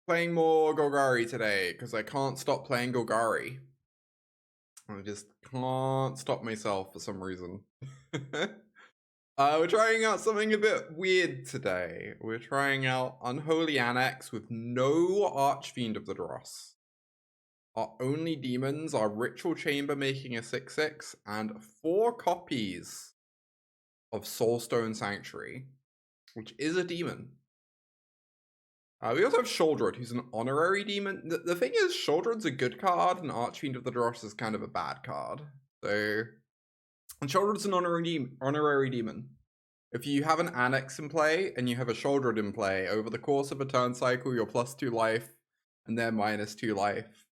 playing more Golgari today because I can't stop playing Golgari. I just can't stop myself for some reason. We're trying out something a bit weird today. We're trying out Unholy Annex with no Archfiend of the Dross. Our only demons are Ritual Chamber making a 6/6 and 4 copies of Soulstone Sanctuary, which is a demon. We also have Sheoldred, who's an honorary demon. The thing is, Sheoldred's a good card, and Archfiend of the Dross is kind of a bad card. So, and Sheoldred's an honorary demon. If you have an Annex in play, and you have a Sheoldred in play, over the course of a turn cycle, you're +2 life, and they're -2 life.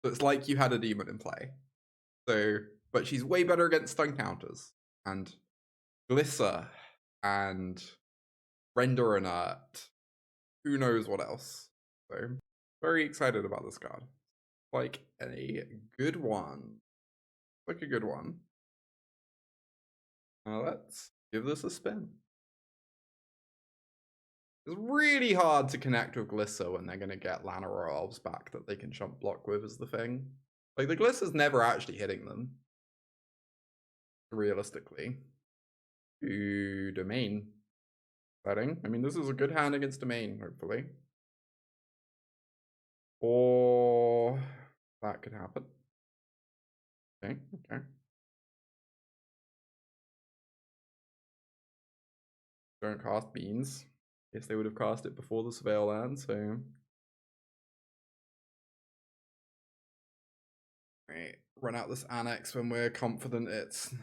So it's like you had a demon in play. So, but she's way better against stun counters, and Glissa, and Render Inert. Who knows what else. So, very excited about this card. Like a good one. Like a good one. Now let's give this a spin. It's really hard to connect with Glissa when they're going to get Llanowar Elves back that they can chump block with is the thing. Like, the Glissa's never actually hitting them. Realistically. Ooh, Domain. Exciting. I mean, this is a good hand against Domain, hopefully. Or that could happen. Okay, okay. Don't cast Beans. Guess they would have cast it before the Surveil land, so. Right, run out this Annex when we're confident it's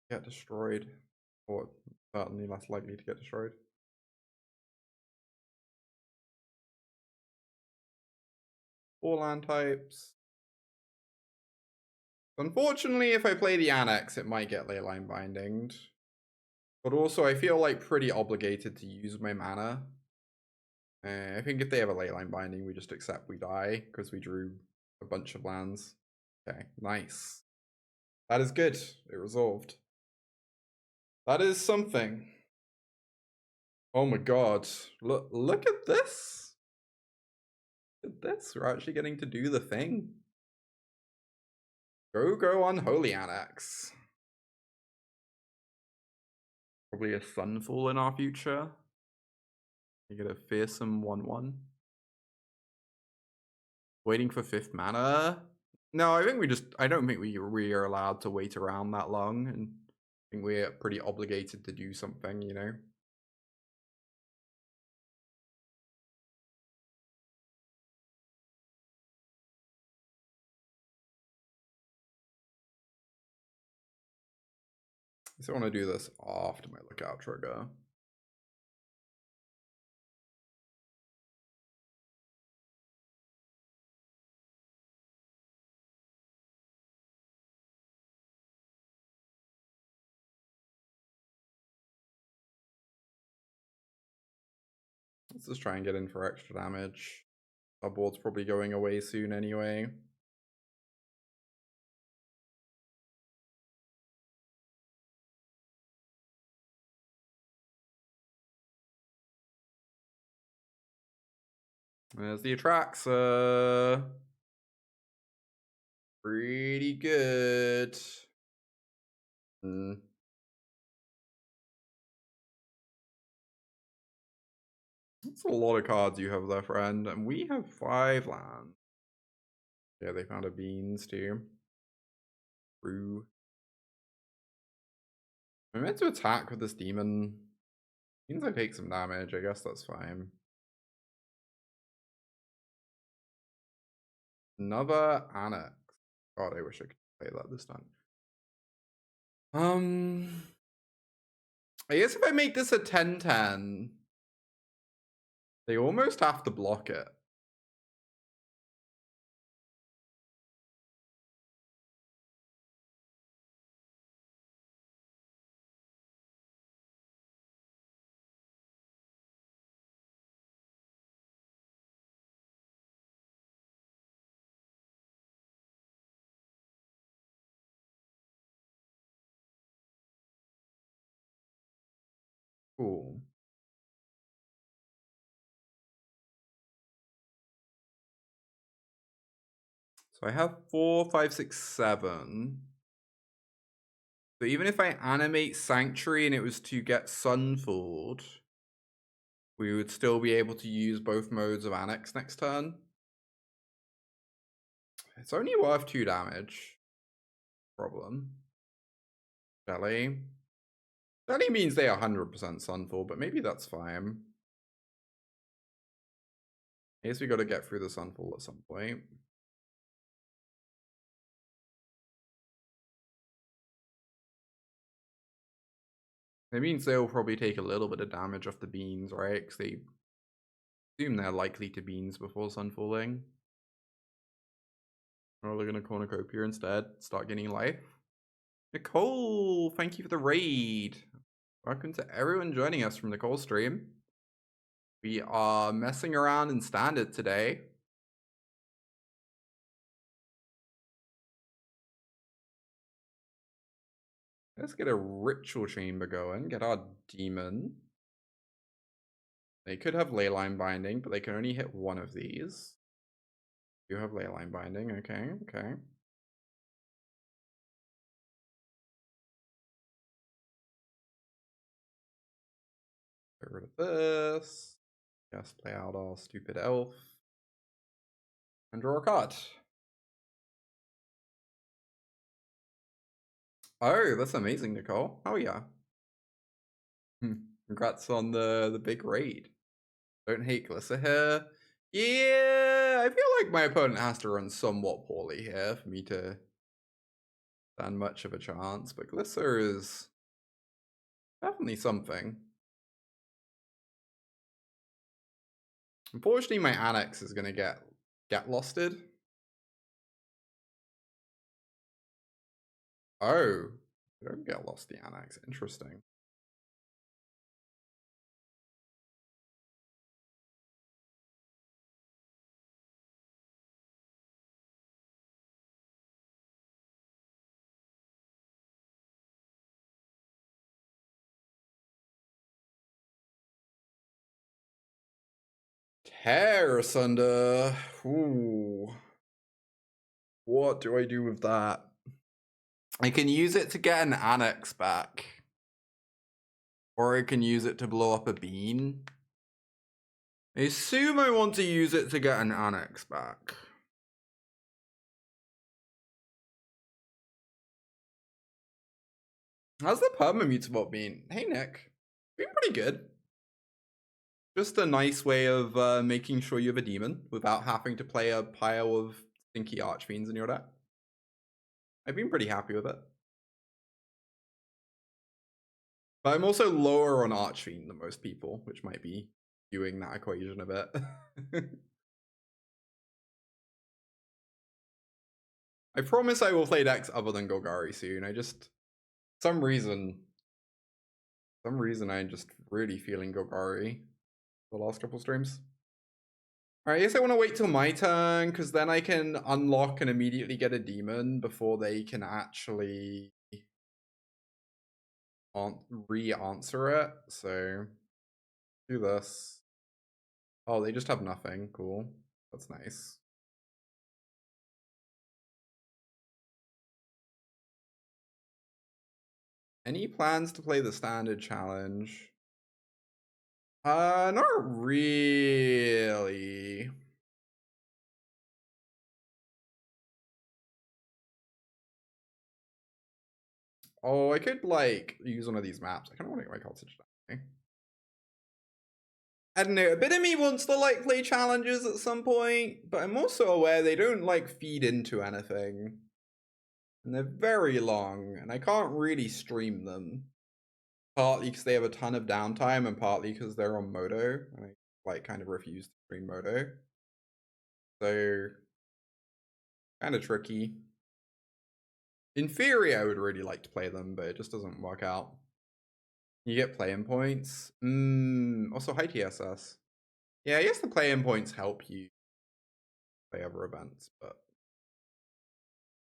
get destroyed. Or certainly less likely to get destroyed. Four land types. Unfortunately, if I play the Annex, it might get Leyline Bindinged. But also, I feel like pretty obligated to use my mana. I think if they have a Leyline Binding, we just accept we die, because we drew a bunch of lands. Okay, nice. That is good. It resolved. That is something. Oh my god. Look at this. Look at this. We're actually getting to do the thing. Go Unholy Annex. Probably a Sunfall in our future. You get a fearsome 1/1. Waiting for 5th mana. No, I think I don't think we are allowed to wait around that long, and I think we're pretty obligated to do something, you know. So I want to do this after my Lookout trigger. Let's just try and get in for extra damage. Our board's probably going away soon anyway. There's the Atraxa. Pretty good. That's a lot of cards you have there, friend. And we have 5 lands. Yeah, they found a Beans too. True. I'm meant to attack with this demon. Means I take some damage. I guess that's fine. Another Annex. God, I wish I could play that this time. I guess if I make this a 10/10, they almost have to block it. Cool. So I have 4, 5, 6, 7. So even if I animate Sanctuary and it was to get Sunfalled, we would still be able to use both modes of Annex next turn. It's only worth 2 damage. Problem. Jelly. Jelly means they are 100% Sunfall, but maybe that's fine. I guess we got to get through the Sunfall at some point. It means they'll probably take a little bit of damage off the beans, right? Because they assume they're likely to beans before Sunfalling. Or they're going to Cornucopia instead, start getting life. Nicole, thank you for the raid. Welcome to everyone joining us from Nicole's stream. We are messing around in Standard today. Let's get a Ritual Chamber going, get our Demon. They could have Leyline Binding, but they can only hit one of these. You have Leyline Binding, okay, okay. Get rid of this. Just play out our stupid elf. And draw a card. Oh, that's amazing, Nicole. Oh yeah. Congrats on the big raid. Don't hate Glissa here. Yeah, I feel like my opponent has to run somewhat poorly here for me to stand much of a chance, but Glissa is definitely something. Unfortunately, my Annex is gonna get losted. Oh, I don't get lost the Annex. Interesting. Tear Asunder. Ooh. What do I do with that? I can use it to get an Annex back. Or I can use it to blow up a bean. I assume I want to use it to get an Annex back. How's the Permamute spot been? Hey Nick. Been pretty good. Just a nice way of making sure you have a demon without having to play a pile of stinky Archfiends in your deck. I've been pretty happy with it. But I'm also lower on Archfiend than most people, which might be skewing that equation a bit. I promise I will play decks other than Golgari soon. I just, some reason I'm just really feeling Golgari the last couple streams. Alright, I guess I want to wait till my turn, because then I can unlock and immediately get a demon before they can actually re-answer it. So, do this. Oh, they just have nothing. Cool. That's nice. Any plans to play the standard challenge? Not really. Oh, I could like use one of these maps. I kind of want to get my cottage down. I don't know, a bit of me wants to like play challenges at some point, but I'm also aware they don't like feed into anything. And they're very long, and I can't really stream them. Partly because they have a ton of downtime, and partly because they're on Moto, and I like kind of refuse to stream Moto. So kind of tricky. In theory, I would really like to play them, but it just doesn't work out. You get play-in points. Also high TSS. Yeah, I guess the play-in points help you play other events, but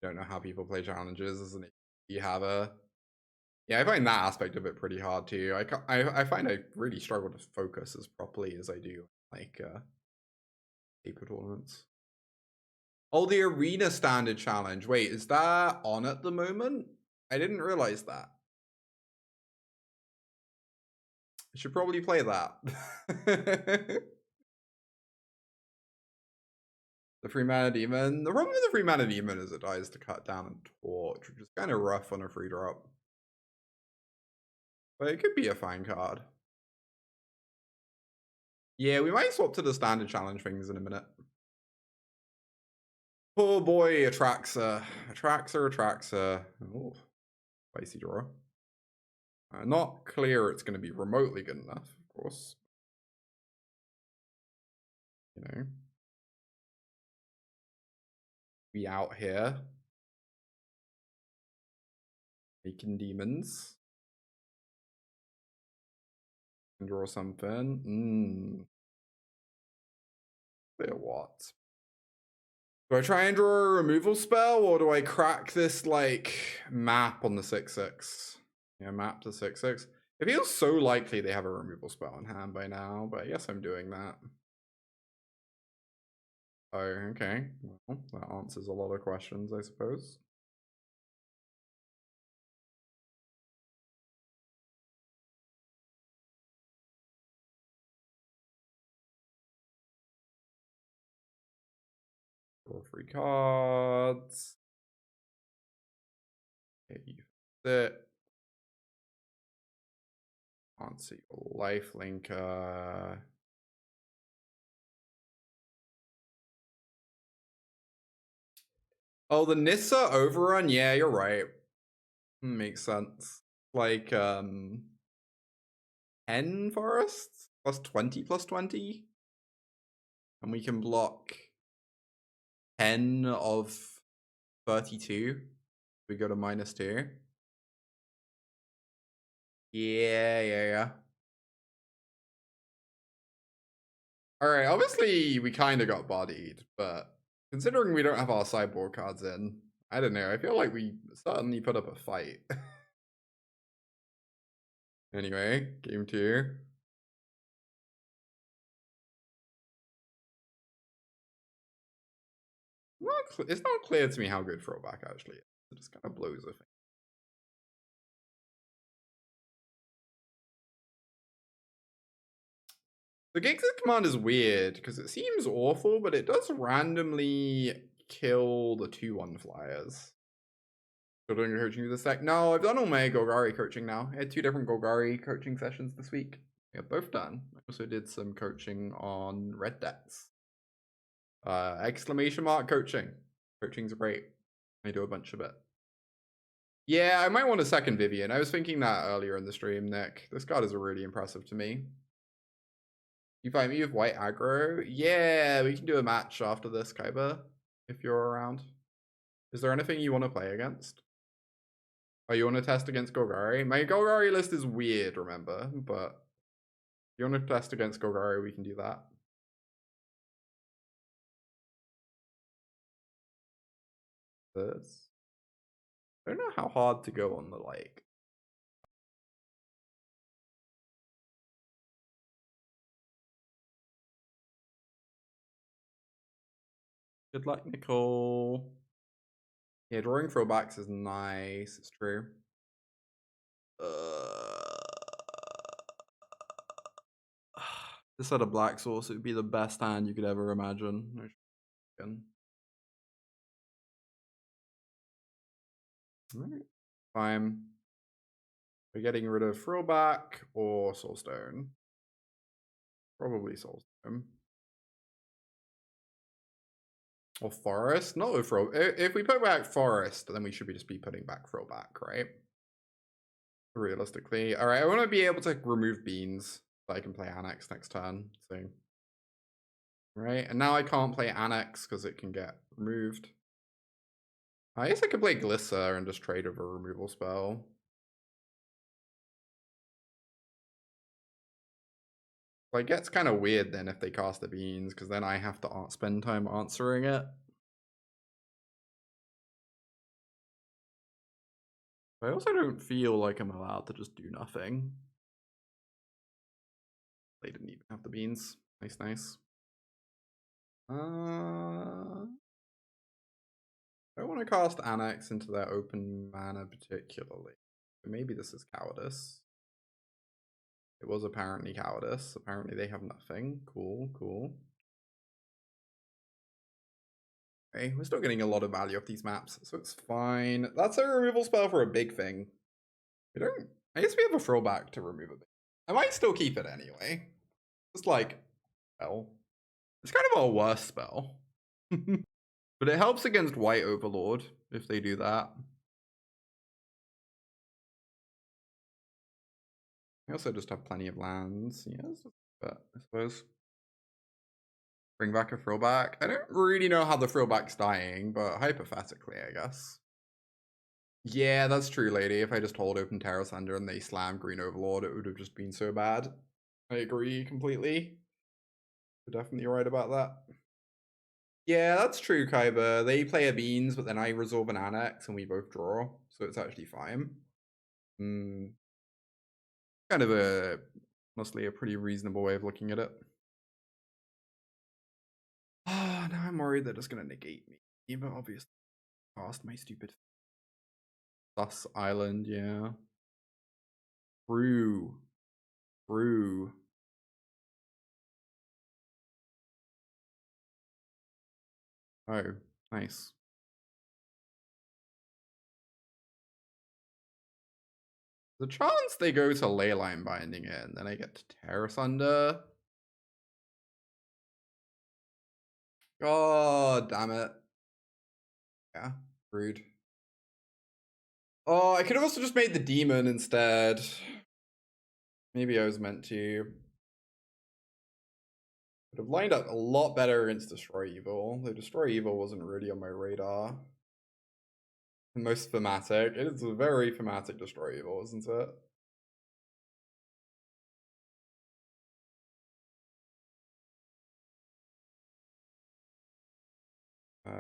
I don't know how people play challenges, isn't it? You have a... Yeah, I find that aspect of it pretty hard too. I find I really struggle to focus as properly as I do like paper tournaments. Oh, the Arena Standard Challenge. Wait, is that on at the moment? I didn't realize that. I should probably play that. The Free Mana Demon. The problem with the Free Mana Demon is it dies to cut down and torch, which is kind of rough on a free drop. But it could be a fine card. Yeah, we might swap to the standard challenge things in a minute. Oh boy, Atraxa. Atraxa. Oh, spicy draw. Not clear it's going to be remotely good enough, of course. You know. We out here. Making demons. Can draw something. Clear what? Do I try and draw a removal spell, or do I crack this, like, map on the 6/6? Yeah, map to 6/6. It feels so likely they have a removal spell in hand by now, but I guess I'm doing that. Oh, okay. Well, that answers a lot of questions, I suppose. Draw 3 cards. Okay, you sit. Answer your lifelink. Oh, the Nissa overrun? Yeah, you're right. Makes sense. Like, 10 forests? +20/+20? And we can block 10 of 32. We go to -2. Yeah. Alright, obviously we kind of got bodied, but considering we don't have our sideboard cards in, I don't know, I feel like we certainly put up a fight. Anyway, game 2. It's not clear to me how good Frillback actually is. It just kind of blows a thing. The Giggs command is weird because it seems awful, but it does randomly kill the 2/1 flyers. Still doing coaching with this deck? No, I've done all my Golgari coaching now. I had 2 different Golgari coaching sessions this week. Yeah, both done. I also did some coaching on red decks. Exclamation mark coaching. Coaching's great. I do a bunch of it. Yeah, I might want a second Vivien. I was thinking that earlier in the stream, Nick. This card is really impressive to me. You find me with white aggro? Yeah, we can do a match after this, Kaiba, if you're around. Is there anything you want to play against? Oh, you want to test against Golgari? My Golgari list is weird, remember, but if you want to test against Golgari, we can do that. This. I don't know how hard to go on the, like... Good luck, Nicole. Yeah, drawing throwbacks is nice. It's true. This had a black source, it would be the best hand you could ever imagine. Alright. Fine. We're getting rid of Frillback or Soulstone. Probably Soulstone. Or Forest? Not with Frill. If we put back Forest, then we should just be putting back Frillback, right? Realistically. Alright, I want to be able to remove beans so I can play Annex next turn. So, right, and now I can't play Annex because it can get removed. I guess I could play Glissa and just trade over a removal spell. Well, it gets kind of weird then if they cast the beans, because then I have to spend time answering it. I also don't feel like I'm allowed to just do nothing. They didn't even have the beans. Nice. want to cast Annex into their open mana particularly. Maybe this is cowardice. It was apparently cowardice. Apparently they have nothing. Cool, cool. Okay, we're still getting a lot of value off these maps, so it's fine. That's a removal spell for a big thing. We don't... I guess we have a Frillback to remove a bit. I might still keep it anyway. Just like... Spell. It's kind of a worse spell. But it helps against White Overlord, if they do that. I also just have plenty of lands. Yes, but I suppose. Bring back a Frillback. I don't really know how the Frillback's dying, but hypothetically, I guess. Yeah, that's true, lady. If I just hold open Tear Asunder and they slam Green Overlord, it would have just been so bad. I agree completely. You're definitely right about that. Yeah, that's true, Kyber. They play a Beans, but then I resolve an Annex and we both draw, so it's actually fine. Kind of honestly a pretty reasonable way of looking at it. Ah, now I'm worried they're just gonna negate me, but obviously past my stupid Sus Island, yeah. True. True. Oh, nice. The chance they go to Leyline Binding it, and then I get to Tear Asunder. God damn it. Yeah, rude. Oh, I could have also just made the demon instead. Maybe I was meant to. Would have lined up a lot better against Destroy Evil. Though Destroy Evil wasn't really on my radar. The most thematic. It is a very thematic Destroy Evil, isn't it?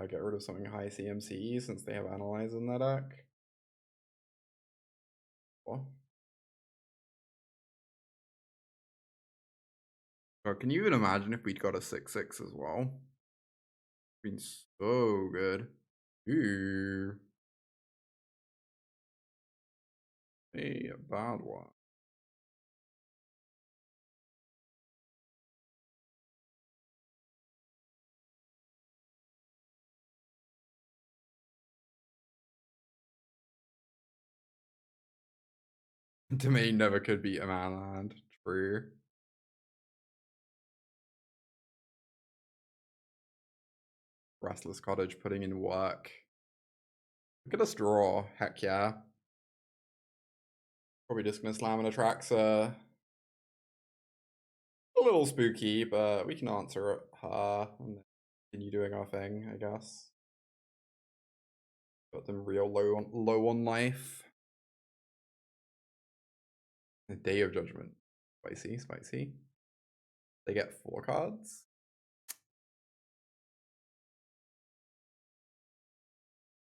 Get rid of something high CMC since they have Analyze in that deck. What? Oh, can you even imagine if we'd got a 6/6 as well? Been so good. Ooh. A bad one. Domain never could beat a manland. True. Restless Cottage putting in work. Look at us draw. Heck yeah. Probably just gonna slam an Atraxa. A little spooky, but we can answer her and continue doing our thing, I guess. Got them real low on life. The Day of Judgment. Spicy, spicy. They get 4 cards.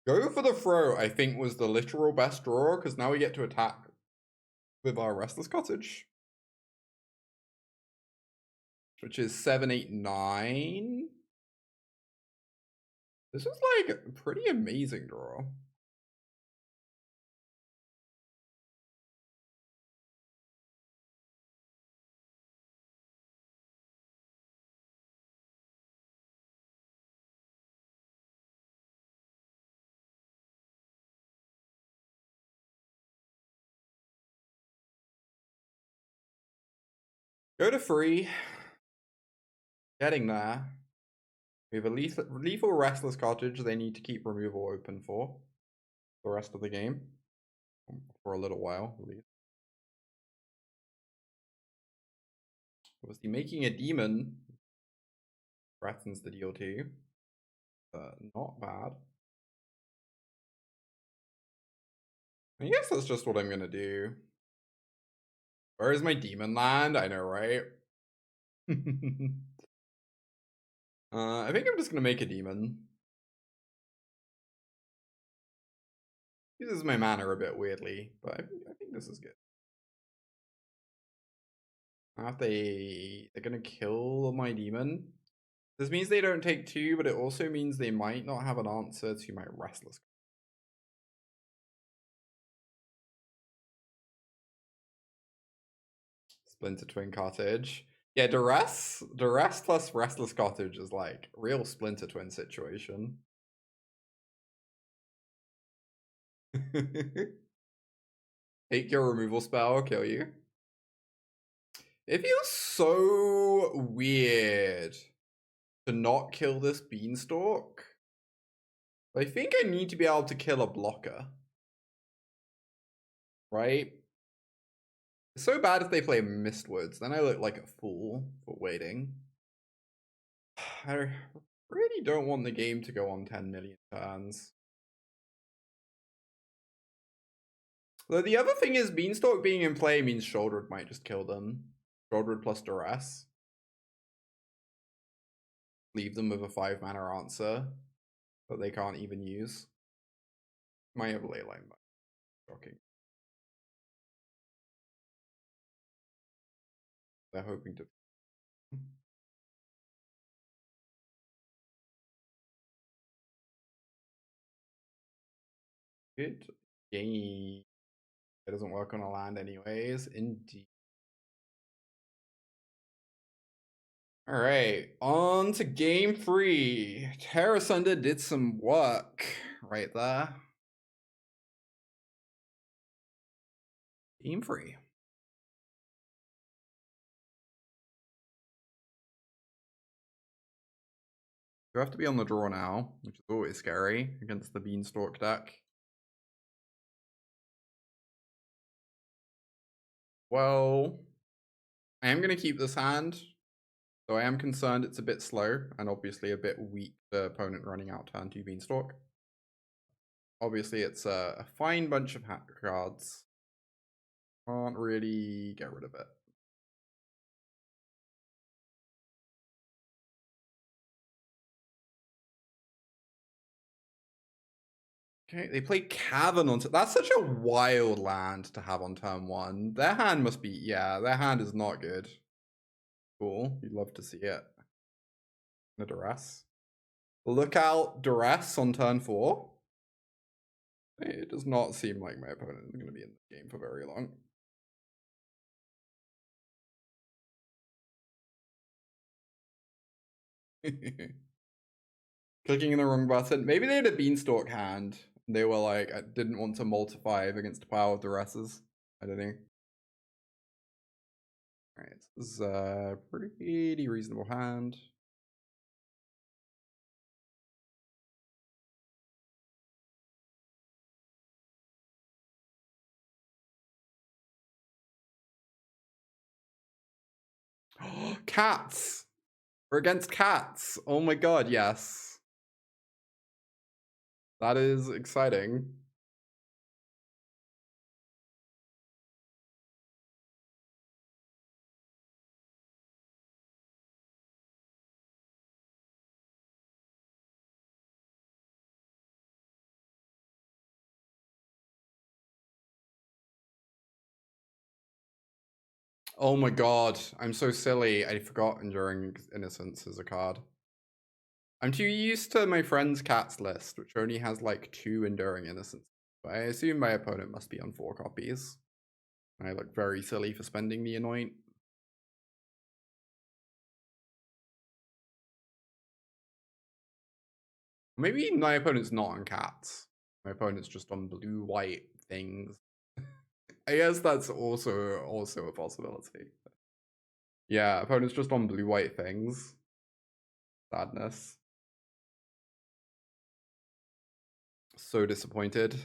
Go for the throw, I think, was the literal best draw, because now we get to attack with our Restless Cottage. Which is 7, 8, 9. This is like a pretty amazing draw. Go to free. Getting there. We have a lethal Restless Cottage they need to keep removal open for the rest of the game. For a little while, at least. Obviously, making a demon threatens the deal too. But not bad. I guess that's just what I'm gonna do. Where is my demon land? I know, right? I think I'm just gonna make a demon. Uses my mana a bit weirdly, but I think this is good. If they're gonna kill my demon, This means they don't take 2, but it also means they might not have an answer to my Restless. Splinter Twin Cottage. Yeah, Duress plus Restless Cottage is like real Splinter Twin situation. Take your removal spell, kill you. It feels so weird to not kill this Beanstalk. I think I need to be able to kill a blocker. Right? It's so bad if they play Mistwoods, then I look like a fool for waiting. I really don't want the game to go on 10 million turns. Though the other thing is, Beanstalk being in play means Sheoldred might just kill them. Sheoldred plus Duress. Leave them with a 5-mana answer that they can't even use. Might have Leyline, but shocking. They're hoping to. Good game. It doesn't work on a land anyways. Indeed. Alright, on to game 3. Tear Asunder did some work right there. Game 3. You have to be on the draw now, which is always scary against the Beanstalk deck. Well, I am going to keep this hand, though I am concerned it's a bit slow and obviously a bit weak, the opponent running out turn 2 Beanstalk. Obviously, it's a fine bunch of cards. Can't really get rid of it. Okay, they play Cavern on. That's such a wild land to have on turn 1. Their hand must be, yeah, their hand is not good. Cool, you'd love to see it. The Duress. Lookout Duress on turn 4. It does not seem like my opponent is going to be in the game for very long. Clicking in the wrong button. Maybe they had a Beanstalk hand. They were like, I didn't want to multi-5 against a pile of Duresses. I don't know. Alright, this is a pretty reasonable hand. Cats! We're against cats! Oh my god, yes. That is exciting. Oh my god, I'm so silly. I forgot Enduring Innocence as a card. I'm too used to my friend's cats list, which only has like 2 Enduring Innocence. But I assume my opponent must be on 4 copies. I look very silly for spending the Anoint. Maybe my opponent's not on cats. My opponent's just on blue-white things. I guess that's also a possibility. Yeah, opponent's just on blue-white things. Sadness. So disappointed.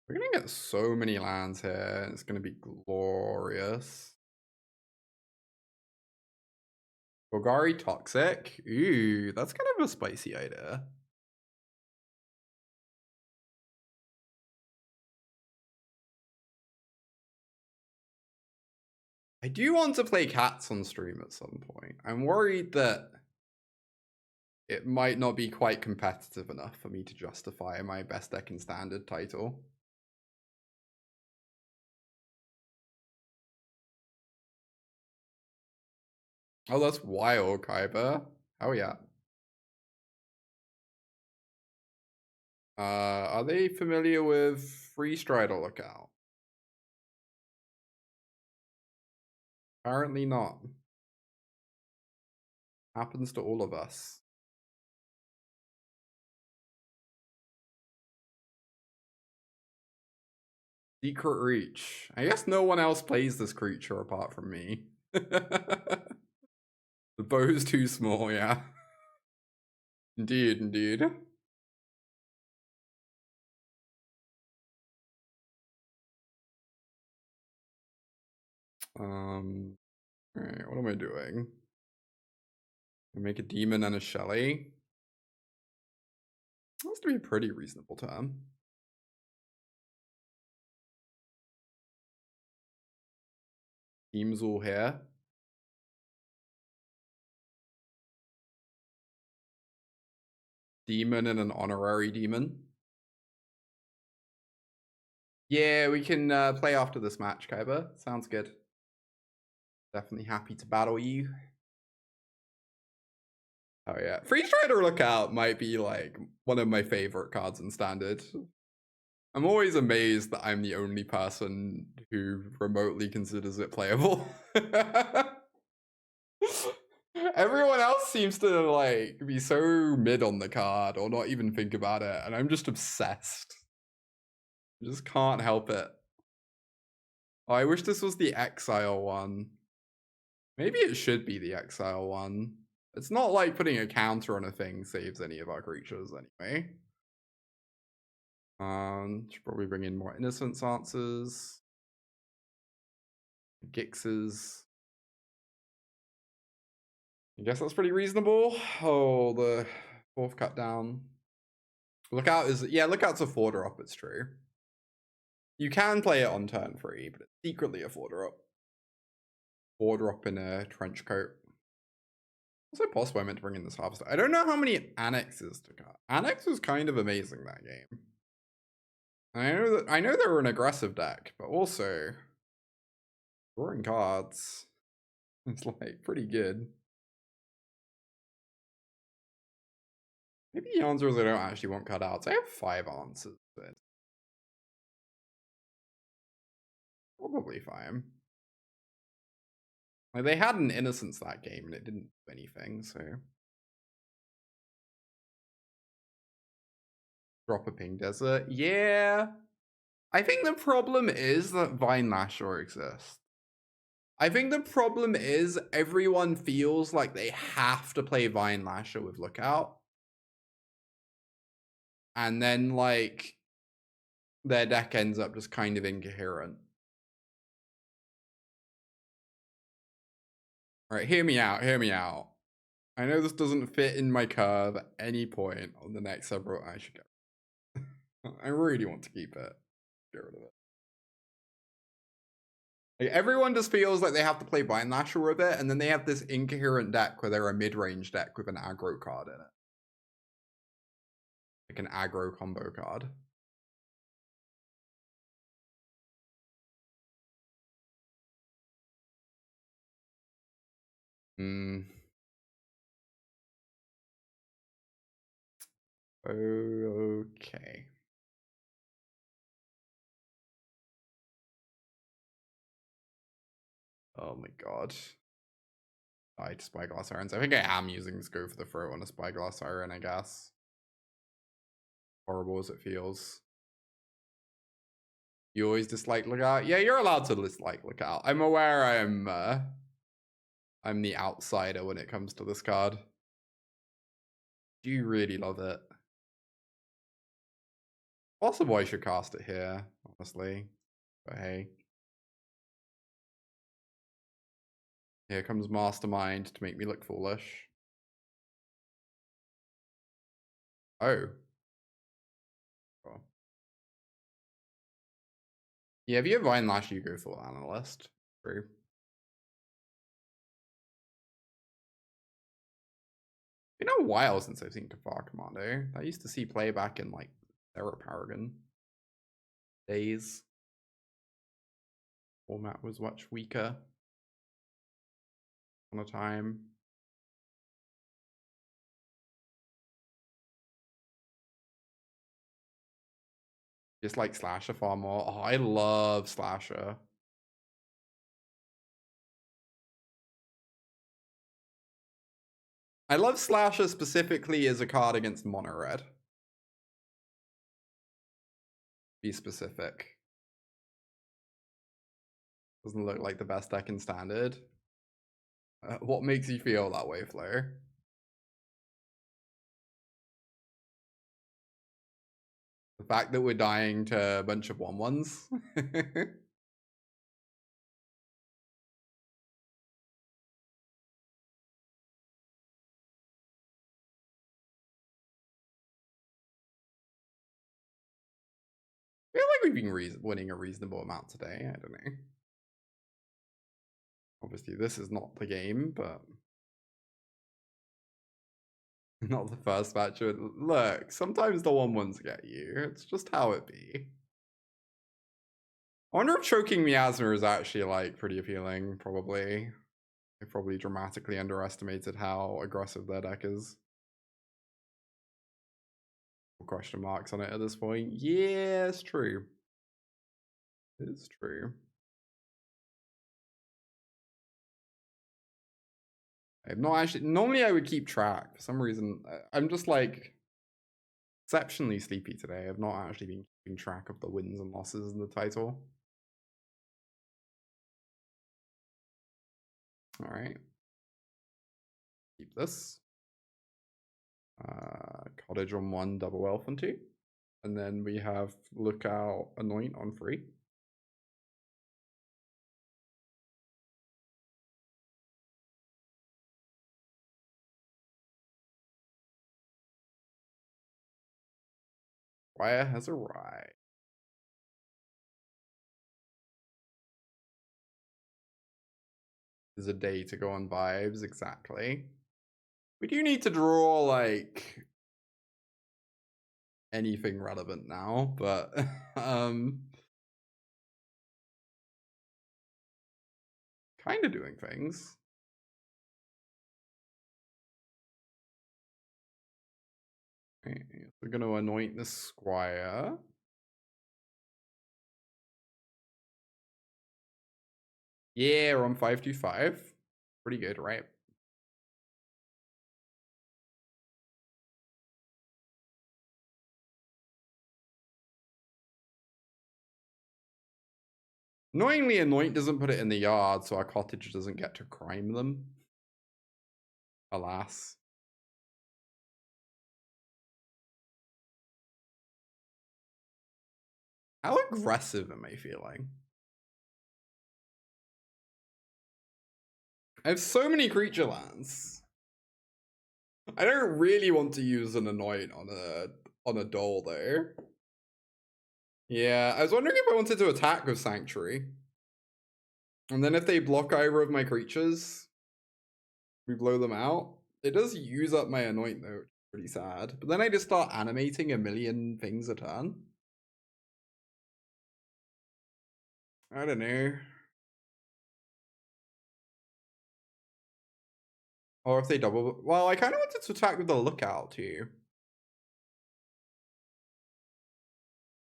We're gonna get so many lands here. It's gonna be glorious. Golgari Toxic? Ooh, that's kind of a spicy idea. I do want to play cats on stream at some point. I'm worried that it might not be quite competitive enough for me to justify my best deck in standard title. Oh, that's wild, Kyber. Oh yeah. Are they familiar with Freestrider Lookout? Apparently not. Happens to all of us. Secret Reach. I guess no one else plays this creature apart from me. The bow's too small, yeah. Indeed, indeed. Alright, what am I doing? I make a demon and a Shelly. That's to be a pretty reasonable turn. Team's all here. Demon and an honorary demon. Yeah, we can play after this match, Kyber. Sounds good. Definitely happy to battle you. Oh yeah. Freestrider Lookout might be like one of my favorite cards in standard. I'm always amazed that I'm the only person who remotely considers it playable. Everyone else seems to like be so mid on the card or not even think about it, and I'm just obsessed. I just can't help it. Oh, I wish this was the Exile one. Maybe it should be the Exile one. It's not like putting a counter on a thing saves any of our creatures anyway. Should probably bring in more Innocence Answers. Gixes. I guess that's pretty reasonable. Oh, the fourth cut down. Lookout is, yeah, Lookout's a 4-drop, it's true. You can play it on turn 3, but it's secretly a 4-drop. 4-drop in a trench coat. Also possible I meant to bring in this harvester. I don't know how many annexes to cut. Annex was kind of amazing that game. I know they were an aggressive deck, but also drawing cards. It's like pretty good. Maybe the answer is I don't actually want cutouts. I have 5 answers, but probably fine. Like they had an Innocence that game and it didn't do anything, so. Drop a Ping Desert. Yeah. I think the problem is that Vine Lasher exists. I think the problem is everyone feels like they have to play Vine Lasher with Lookout. And then, like, their deck ends up just kind of incoherent. Alright, hear me out, hear me out. I know this doesn't fit in my curve at any point on the next several. I should go. I really want to keep it. Get rid of it. Like, everyone just feels like they have to play Vine Lasher with it, and then they have this incoherent deck where they're a mid-range deck with an aggro card in it. Like an aggro combo card. Okay. Oh my god. Died Spyglass Irons. I think I am using this Go for the Throat on a Spyglass Iron, I guess. Horrible as it feels. You always dislike Lookout? Yeah, you're allowed to dislike Lookout. I'm aware I'm the outsider when it comes to this card. Do you really love it? Possible I should cast it here, honestly. But hey. Here comes Mastermind to make me look foolish. Oh. Cool. Yeah, if you have Vine Lash, you go full Analyst. True. Been a while since I've seen Kafar Commando. I used to see play back in like Terra Paragon days. Format was much weaker on a time. Just like Slasher far more. Oh, I love Slasher. I love Slasher specifically as a card against mono red. Be specific. Doesn't look like the best deck in Standard. What makes you feel that way, Flo? The fact that we're dying to a bunch of 1/1s? I feel like we've been winning a reasonable amount today. I don't know. Obviously, this is not the game, but not the first match. Look, sometimes the 1/1s get you. It's just how it be. I wonder if Choking Miasma is actually like pretty appealing. Probably. I probably dramatically underestimated how aggressive their deck is. Question marks on it at this point. Yeah, it's true. It is true. I'm not actually. Normally, I would keep track. For some reason, I'm just like exceptionally sleepy today. I've not actually been keeping track of the wins and losses in the title. All right. Keep this. Cottage on 1, double elf on 2. And then we have Lookout, Anoint on 3. Wire has arrived. There's a day to go on vibes, exactly. We do need to draw, like, anything relevant now, but, kind of doing things. Right, we're going to anoint the squire. Yeah, we're on 525. Pretty good, right? Annoyingly, Anoint doesn't put it in the yard, so our cottage doesn't get to crime them. Alas. How aggressive am I feeling? I have so many creature lands. I don't really want to use an Anoint on a Dole though. Yeah, I was wondering if I wanted to attack with Sanctuary. And then if they block either of my creatures, we blow them out. It does use up my Anoint though, which is pretty sad. But then I just start animating a million things a turn. I don't know. Or if they double... Well, I kind of wanted to attack with the Lookout too.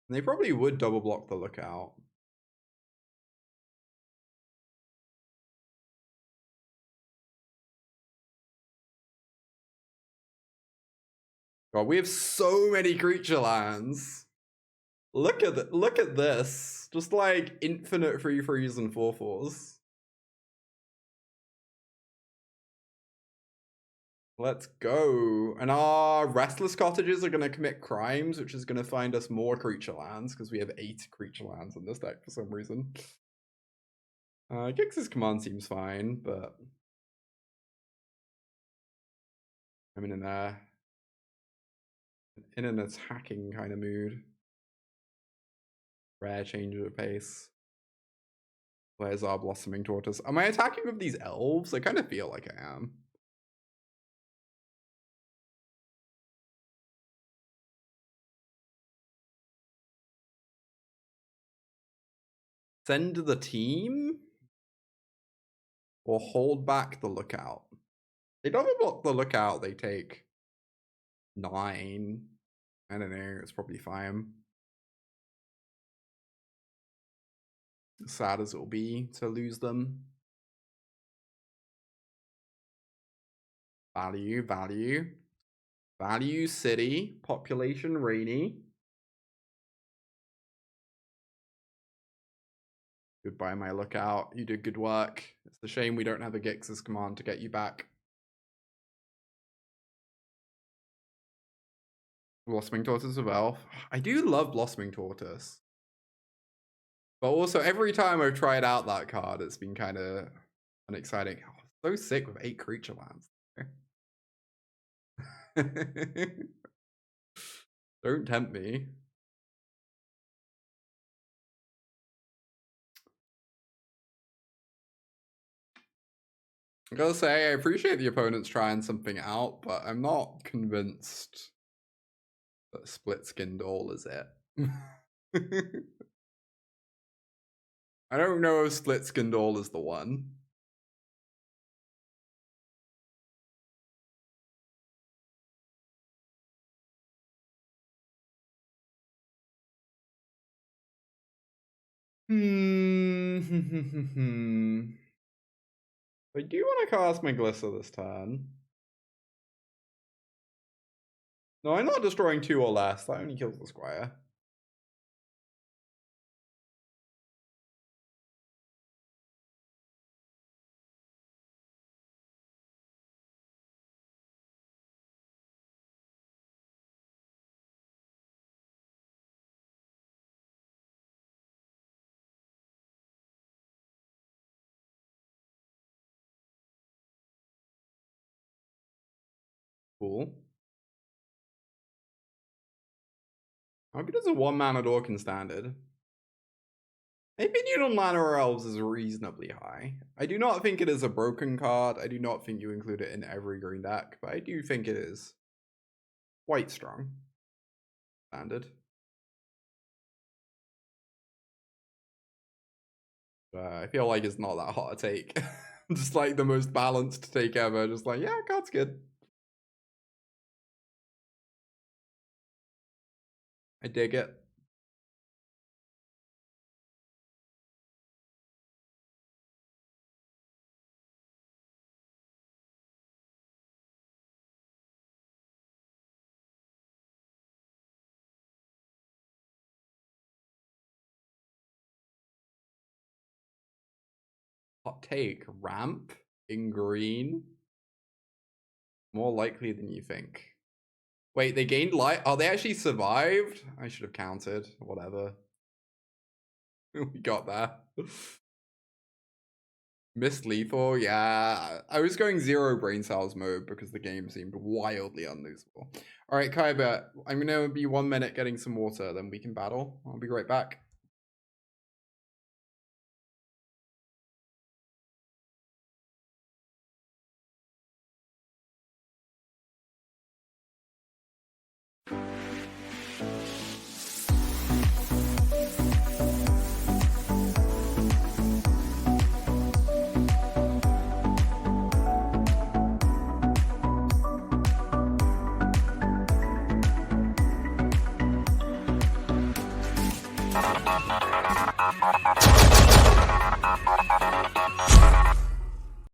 And they probably would double block the Lookout. God, we have so many creature lands. Look at this. Just like infinite 3/3s and 4/4s. Let's go. And our Restless Cottages are going to commit crimes, which is going to find us more creature lands because we have 8 creature lands in this deck for some reason. Gix's command seems fine, but I'm in an attacking kind of mood. Rare change of pace. Where's our Blossoming Tortoise? Am I attacking with these elves? I kind of feel like I am. Send the team? Or hold back the Lookout? They don't block the Lookout, they take 9. I don't know, it's probably fine. Sad as it'll be to lose them. Value, value. Value city, population rainy. Goodbye, my Lookout. You did good work. It's a shame we don't have a Gix's command to get you back. Blossoming Tortoise of Elf. I do love Blossoming Tortoise. But also, every time I've tried out that card, it's been kind of unexciting. Oh, so sick with 8 creature lands. Don't tempt me. I gotta say, I appreciate the opponents trying something out, but I'm not convinced that Split Skin Doll is it. I don't know if Split Skin Doll is the one. I do want to cast my Glissa this turn. No, I'm not destroying 2 or less. That only kills the squire. Cool. How good is a 1-mana Dorkin standard? My opinion on Llanowar Elves is reasonably high. I do not think it is a broken card. I do not think you include it in every green deck, but I do think it is quite strong. Standard. I feel like it's not that hot a take. Just like the most balanced take ever. Just like, yeah, card's good. I dig it. Hot take. Ramp in green. More likely than you think. Wait, they gained life? Oh, they actually survived? I should have counted. Whatever. We got that. Missed lethal, yeah. I was going 0 brain cells mode because the game seemed wildly unlosable. Alright, Kaiba, I'm gonna be 1 minute getting some water, then we can battle. I'll be right back.